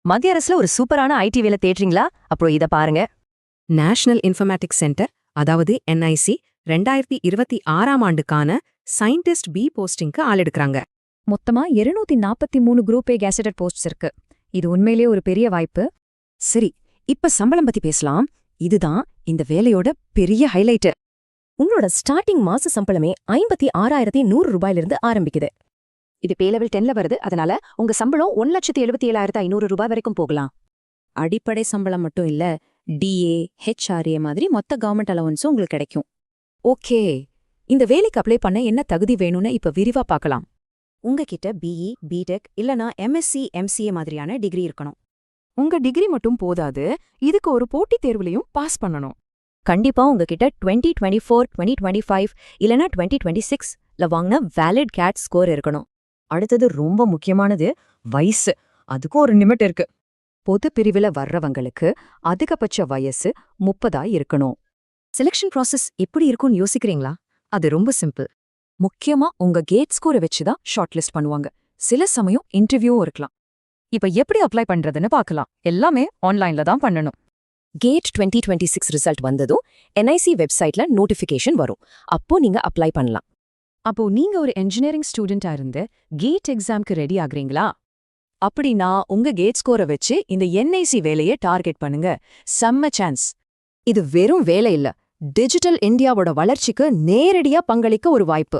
மத்திய அரசுல ஒரு சூப்பரான ஐடி வேலை தேடுறீங்களா? அப்புறம் இத பாருங்க. நேஷனல் இன்ஃபர்மேட்டிக்ஸ் சென்டர், அதாவது என்ஐசி, 2026ஆம் ஆண்டுக்கான சயின்டிஸ்ட் பி போஸ்டிங்க்கு ஆள் எடுக்கறாங்க. மொத்தமா 243 குரூப் ஏ கேசட்டட் போஸ்ட்ஸ் இருக்கு. இது உண்மையிலேயே ஒரு பெரிய வாய்ப்பு. சரி, இப்ப சம்பளம் பத்தி பேசலாம். இதுதான் இந்த வேலையோட பெரிய ஹைலைட். உங்களோட ஸ்டார்டிங் மாச சம்பளமே 56,100 ரூபாயிலிருந்து ஆரம்பிக்குது. இது பே லெவல் 10ல வருது. அதனால உங்க சம்பளம் 1,77,500 ரூபாய் வரைக்கும் போகலாம். அடிப்படை சம்பளம் மட்டும் இல்ல, டிஏ, ஹெச்ஆர்ஏ மாதிரி மொத்த கவர்மெண்ட் அலவன்ஸும் உங்களுக்கு கிடைக்கும். ஓகே, இந்த வேலைக்கு அப்ளை பண்ண என்ன தகுதி வேணும்னு இப்ப விரிவா பார்க்கலாம். உங்ககிட்ட பிஇ, பிடெக் இல்லனா எம்எஸ்சி, எம்சிஏ மாதிரியான டிகிரி இருக்கணும். உங்க டிகிரி மட்டும் போதாது, இதுக்கு ஒரு போட்டித் தேர்வுலையும் பாஸ் பண்ணணும். கண்டிப்பா உங்ககிட்ட 2024, 2025 இல்லனா 2026ல வாங்கின வேலிட் கேட் ஸ்கோர் இருக்கணும். அடுத்தது ரொம்ப முக்கியமானது, வயசு. அதுக்கும் ஒரு லிமிட் இருக்கு. பொது பிரிவுல வர்றவங்களுக்கு அதிகபட்ச வயசு 30 இருக்கணும். செலக்ஷன் ப்ராசஸ் எப்படி இருக்கும்னு யோசிக்கிறீங்களா? அது ரொம்ப சிம்பிள். முக்கியமா உங்க கேட் ஸ்கோரை வச்சுதான் ஷார்ட் லிஸ்ட் பண்ணுவாங்க. சில சமயம் இன்டர்வியூவும் இருக்கலாம். இப்ப எப்படி அப்ளை பண்றதுன்னு பார்க்கலாம். எல்லாமே ஆன்லைன்ல தான் பண்ணணும். கேட் 2026 ரிசல்ட் வந்ததும் என்ஐசி வெப்சைட்ல நோட்டிஃபிகேஷன் வரும். அப்போ நீங்க அப்ளை பண்ணலாம். அப்போ நீங்க ஒரு என்ஜினியரிங் ஸ்டூடெண்டா இருந்து கேட் எக்ஸாம்க்கு ரெடி ஆகுறீங்களா? அப்படின்னா உங்க கேட் ஸ்கோரை வச்சு இந்த என்ஐசி வேலையை டார்கெட் பண்ணுங்க. செம்ம சான்ஸ். இது வெறும் வேலை இல்ல, டிஜிட்டல் இந்தியாவோட வளர்ச்சிக்கு நேரடியா பங்களிக்க ஒரு வாய்ப்பு.